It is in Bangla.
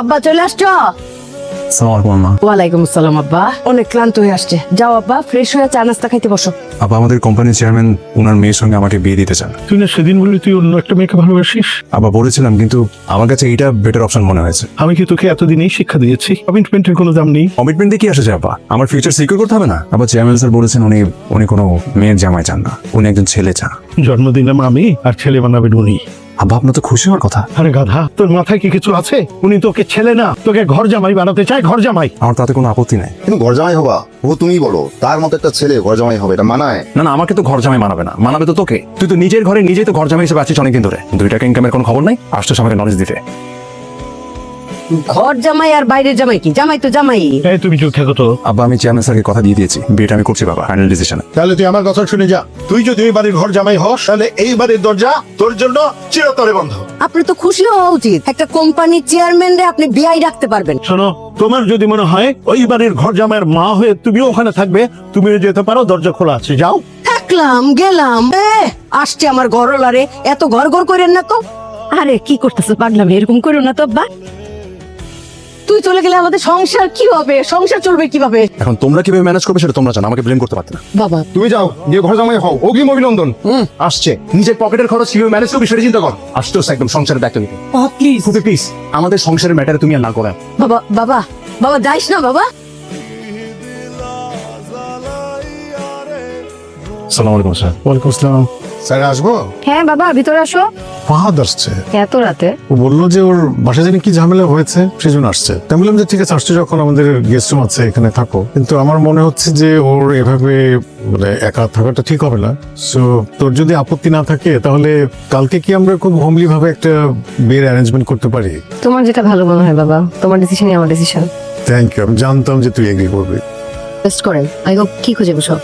আব্বা চলে আসছো? আসসালামু আলাইকুম আম্মা। ওয়ালাইকুম আসসালাম আব্বা। অনেক ক্লান্ত হয়ে আসছে, যাও আব্বা ফ্রেশ হয়ে চা নাস্তা খাইতে বসো। আব্বা আমাদের কোম্পানির চেয়ারম্যান ওনার মেয়ের সঙ্গে আমাকে বিয়ে দিতে চান। তুই না সেদিন বললি তুই অন্য একটা মেয়েকে ভালোবাসিস? আব্বা বলেছিলাম, কিন্তু আমার কাছে এইটা বেটার অপশন মনে হয়েছে। আমি কি তোকে এতদিনই শিক্ষা দিয়েছি কমিটমেন্টের কোনো দাম নেই? কমিটমেন্ট দিয়ে কি আসে আব্বা? আমার ফিউচার সিকিউর করতে হবে না? আবার চেয়ারম্যান স্যার বলেছেন উনি কোনো মেয়ের জামাই চান না, উনি একজন ছেলে চান। জন্ম দিলাম আমি আর ছেলে বানাবেন উনি। আব্বা আপনার তো খুশি হওয়ার কথা। আরে গাধা, তোর মাথায় কি কিছু আছে? উনি তোকে ছেলে না, তোকে ঘর জামাই বানাতে চায়, ঘর জামাই। আমার তাতে কোনো আপত্তি নাই। কিন্তু ঘর জামাই হবা ও তুমিই বলো, তার মতো একটা ছেলে ঘর জামাই হবে, এটা মানায়? না না, আমাকে তো ঘর জামাই মানাবে না, মানাবে তো তোকে। তুই তো নিজের ঘরে নিজেই তো ঘর জামাই হিসেবে আছিস অনেকদিন ধরে। 2 টাকা ইনকামের কোনো খবর নাই, আসছিস আমাকে নলেজ দিতে। ঘর জামাই আর বাইরের জামাই কি? জামাই তো জামাই। এই তুমি চুপ থাকো তো। আব্বা আমি চেয়ারম্যান স্যারকে কথা দিয়ে দিয়েছি, বিয়েটা আমি করছি বাবা, ফাইনাল ডিসিশনে। তাহলে তুই আমার কথা শুনে যা। তুই যদি এই বাড়ির ঘর জামাই হস, তাহলে এই বাড়ির দরজা তোর জন্য চিরতরে বন্ধ। আপনার তো খুশি হওয়া উচিত, একটা কোম্পানির চেয়ারম্যান রে আপনি বিয়াই রাখতে পারবেন। শোনো, তোমার যদি মনে হয় ওই বাড়ির ঘর জামাইয়ের মা হয়ে তুমিও ওখানে থাকবে, তুমিও যেতে পারো, দরজা খোলা আছে, যাও। থাকলাম গেলাম, আসছে আমার ঘরওয়ালারে, এত ঘর ঘর করেন না তো। আরে কি করতেছো পাগলাম, এরকম করো না তো আব্বা। তুই চলে গেলে আমাদের সংসার কি হবে? সংসার চলবে কিভাবে? এখন তোমরা কিভাবে ম্যানেজ করবে সেটা তোমরা জানো, আমাকে ব্লেম করতে পারতে না। বাবা তুমি যাও গিয়ে ঘর জামাই হও, অগ্রিম অভিনন্দন। আসছে নিজের পকেটের খরচ কিভাবে ম্যানেজ করবি সেটা চিন্তা কর। আসতেছ একদম সংসারের দায়িত্ব নিতে। প্লিজ খুবই প্লিজ, আমাদের সংসারের ম্যাটারে তুমি আর না করে। বাবা বাবা বাবা যাইস না বাবা। আসসালামু আলাইকুম স্যার। ওয়ালাইকুম আসসালাম। স্যার আসবো? হ্যাঁ বাবা, ভিতরে আসো। ফাহাদ আসছে। এত রাতে? ও বললো যে ওর বাসায় জানি কি ঝামেলা হয়েছে, সেজন্য আসছে। তাই বললাম যে ঠিক আছে, আসছে যখন আমাদের গেস্ট রুম আছে, এখানে থাকো। কিন্তু আমার মনে হচ্ছে যে ওর এভাবে মানে একা থাকাটা ঠিক হবে না। সো তোর যদি আপত্তি না থাকে তাহলে কালকে কি আমরা খুব হোমলি ভাবে একটা বিয়ের অ্যারেঞ্জমেন্ট করতে পারি? তোমার যেটা ভালো মনে হয় বাবা, তোমার ডিসিশনই আমার ডিসিশন। থ্যাংক ইউ, আমি জানতাম যে তুই এগ্রি করবি। রেস্ট করেন, আই গো কি খুঁজে বসো।